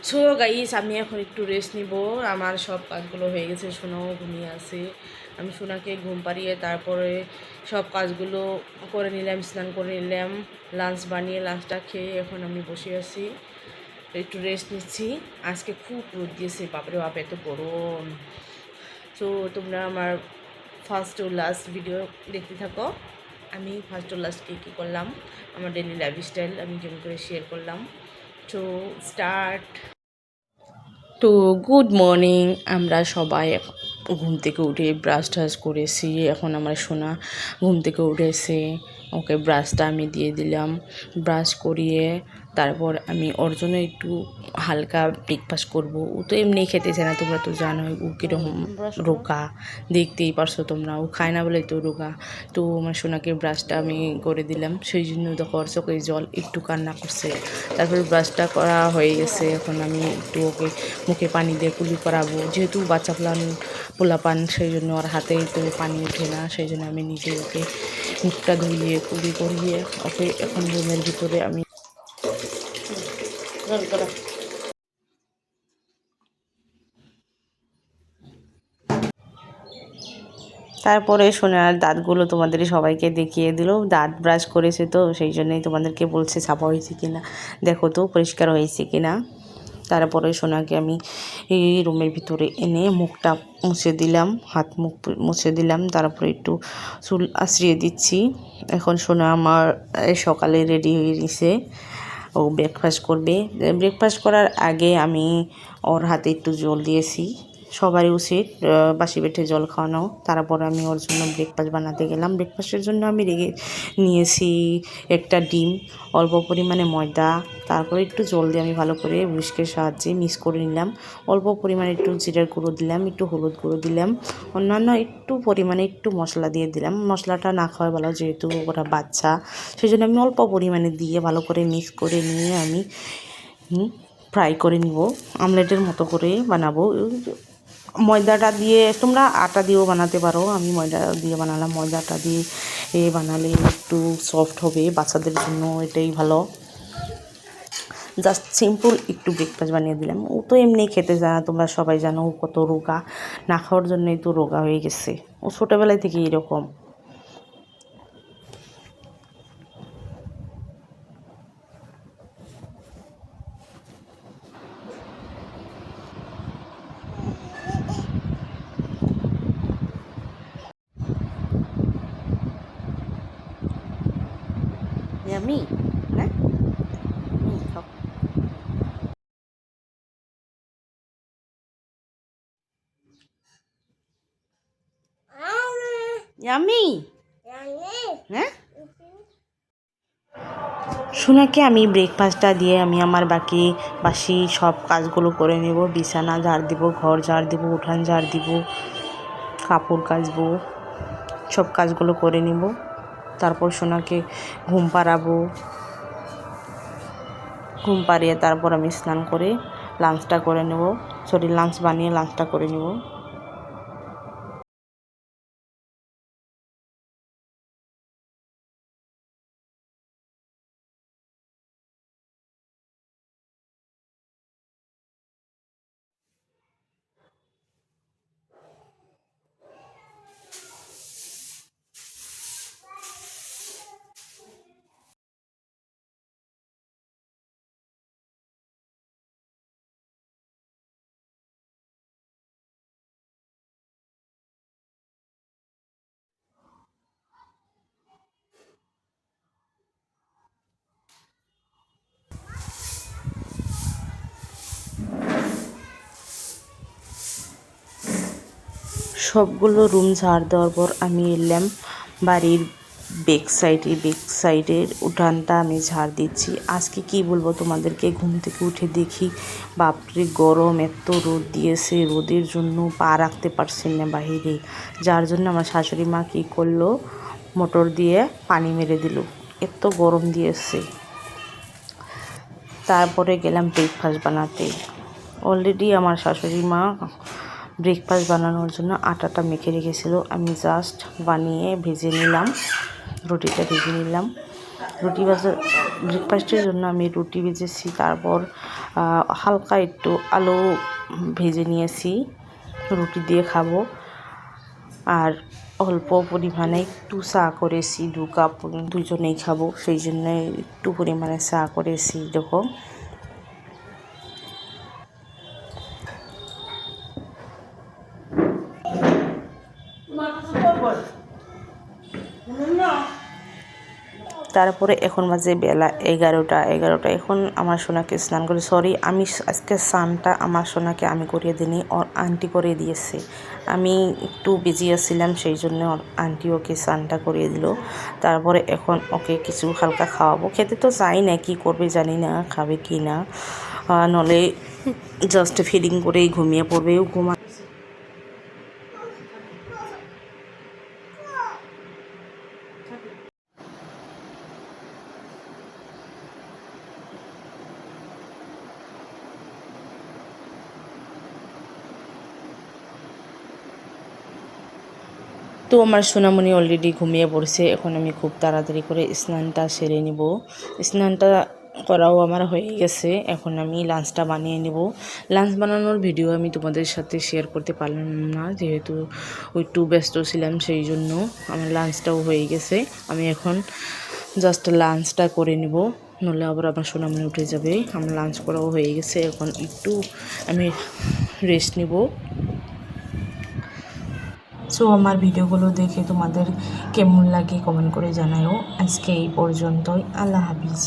So guys আমি এখন একটু রেস্ট নিব। আমার সব কাজগুলো হয়ে গেছে, সোনাও ঘুমিয়ে আছে। আমি সোনাকে ঘুম পাড়িয়ে তারপরে সব কাজগুলো করে নিলাম, স্নান করে নিলাম, লাঞ্চ বানিয়ে লাঞ্চটা খেয়ে এখন আমি বসে আছি, একটু রেস্ট নিচ্ছি। আজকে খুব রোদ দিয়েছে, বাপরে বাপ এত গরম। সো তোমরা আমার ফার্স্ট ও লাস্ট ভিডিও দেখতে থাকো। আমি ফার্স্ট ও লাস্ট কী করলাম, আমার ডেলি লাইফস্টাইল আমি কেমন করে শেয়ার করলাম। So start. তো গুড মর্নিং, আমরা সবাই ঘুম থেকে উঠে ব্রাশ টাশ করেছি। এখন আমার সোনা ঘুম থেকে উঠেছে, ওকে ব্রাশটা আমি দিয়ে দিলাম। ব্রাশ করিয়ে তারপর আমি ওর জন্য একটু হালকা ব্রেকফাস্ট করব। ও তো এমনি খেতে চায় না, তোমরা তো জানোই ও কীরকম রোগা, দেখতেই পারছো তোমরা, ও খায় না বলেই তো রোগা। তো আমার সোনাকে ব্রাশটা আমি করে দিলাম, সেই জন্য দেখো ওর চোখে জল, একটু কান্না করছে। তারপরে ব্রাশটা করা হয়ে গেছে, এখন আমি একটু ওকে মুখে পানি দিয়ে কুলি করাবো। যেহেতু বাচ্চা পোলাপান, সেই জন্য ওর হাতে তো পানি ওঠে না, সেই জন্য আমি নিজে ওকে মুখটা ধুইয়ে কুলি করিয়ে ওকে এখন রুমের ভিতরে আমি তারপরে সোনার দাঁতগুলো তোমাদের সবাইকে দেখিয়ে দিল। দাঁত ব্রাশ করেছে তো সেই জন্যই তোমাদেরকে বলছে ছাপা হয়েছে কিনা, দেখো তো পরিষ্কার হয়েছে কিনা। তারপরে সোনাকে আমি এই রুমের ভিতরে এনে মুখটা মুছে দিলাম, হাত মুখ মুছে দিলাম, তারপরে একটু চুল আঁচড়িয়ে দিচ্ছি। এখন সোনা আমার সকালে রেডি হয়ে গেছে, ও ব্রেকফাস্ট করবে। ব্রেকফাস্ট করার আগে আমি ওর হাতে একটু জল দিয়েছি। সবারই উচিত বাসি পেটে জল খাওয়ানো। তারপর আমি ওর জন্য ব্রেকফাস্ট বানাতে গেলাম। ব্রেকফাস্টের জন্য আমি নিয়েছি একটা ডিম, অল্প পরিমাণে ময়দা, তারপরে একটু জল দিয়ে আমি ভালো করে হুইস্কের সাহায্যে মিক্স করে নিলাম। অল্প পরিমাণে একটু জিরার গুঁড়ো দিলাম, একটু হলুদ গুঁড়ো দিলাম, অন্যান্য একটু পরিমাণে একটু মশলা দিয়ে দিলাম। মশলাটা না খাওয়া ভালো, যেহেতু ওরা বাচ্চা, সেই জন্য আমি অল্প পরিমাণে দিয়ে ভালো করে মিক্স করে নিয়ে আমি ফ্রাই করে নিব, আমলেটের মতো করে বানাবো। ময়দাটা দিয়ে, তোমরা আটা দিয়েও বানাতে পারো, আমি ময়দা দিয়ে বানালাম। ময়দাটা দিয়ে বানালে একটু সফট হবে, বাচ্চাদের জন্য এটাই ভালো। জাস্ট সিম্পল একটু ব্রেকফাস্ট বানিয়ে দিলাম। ও তো এমনি খেতে যায় না, তোমরা সবাই জানো ও কত রোগা, না খাওয়ার জন্যই তো রোগা হয়ে গেছে। ও ছোটোবেলায় থেকে এরকম। ইয়ামি না ইয়ামি হ্যাঁ। সোনাকে আমি ব্রেকফাস্টটা দিয়ে আমি আমার বাসি সব কাজগুলো করে নেব। বিছানা ঝাড় দিব, ঘর ঝাড় দিব, উঠান ঝাড় দিব, কাপড় কাচবো, সব কাজগুলো করে নেব। তারপর সোনাকে ঘুম পাড়াবো, ঘুম পাড়িয়ে তারপর আমি স্নান করে লাঞ্চটা করে নেব, লাঞ্চ বানিয়ে লাঞ্চটা করে নেব। সবগুলো রুম ঝাড় দেওয়ার পর আমি এলাম বাড়ির বেক সাইডের উঠানটা আমি ঝাড় দিচ্ছি। আজকে কি বলবো তোমাদেরকে, ঘুম থেকে উঠে দেখি বাপরে গরম, এত রোদ দিয়েছে, রোদের জন্য পা রাখতে পারছি না বাহিরে। যার জন্য আমার শাশুড়ি মা কী করলো, মোটর দিয়ে পানি মেরে দিল, এত গরম দিয়েছে। তারপরে গেলাম ব্রেকফাস্ট বানাতে। অলরেডি আমার শাশুড়ি মা ব্রেকফাস্ট বানানোর জন্য আটাটা মেখে রেখেছিল, আমি জাস্ট বানিয়ে ভেজে নিলাম, রুটিটা ভেজে নিলাম। ব্রেকফাস্টের জন্য আমি রুটি ভেজেছি, তারপর হালকা একটু আলু ভেজে নিয়েছি, রুটি দিয়ে খাবো। আর অল্প পরিমাণে একটু চা করেছি, 2 কাপ, দুজনেই খাবো, সেই জন্য একটু পরিমাণে চা করেছি। দেখো তারপরে এখন বাজে বেলা 11টা। এখন আমার সোনাকে স্নান করে, সরি আমি আজকে স্নানটা আমার সোনাকে আমি করিয়ে দিইনি, ওর আন্টি করিয়ে দিয়েছে। আমি একটু বিজি আছিলাম, সেই জন্য ওর আন্টি ওকে স্নানটা করিয়ে দিল। তারপরে এখন ওকে কিছু হালকা খাওয়াবো, খেতে তো চাই না, কী করবে জানি না, খাবে কি না, নলে জাস্ট ফিডিং করেই ঘুমিয়ে পড়বে। তো আমার সোনামণি অলরেডি ঘুমিয়ে পড়ছে। এখন আমি খুব তাড়াতাড়ি করে স্নানটা সেরে নিব। স্নানটা করাও আমার হয়ে গেছে, এখন আমি লাঞ্চটা বানিয়ে নেব। লাঞ্চ বানানোর ভিডিও আমি তোমাদের সাথে শেয়ার করতে পারলাম না, যেহেতু একটু ব্যস্ত ছিলাম, সেই জন্য আমার লাঞ্চটাও হয়ে গেছে। আমি এখন জাস্ট লাঞ্চটা করে নেব, নইলে আবার আমার সোনামণি উঠে যাবে। আমার লাঞ্চ করাও হয়ে গেছে, এখন একটু আমি রেস্ট নেব। সো আমার ভিডিওগুলো দেখে তোমাদের কেমন লাগে কমেন্ট করে জানাও। আজকে এই পর্যন্তই, আল্লাহ হাফিজ।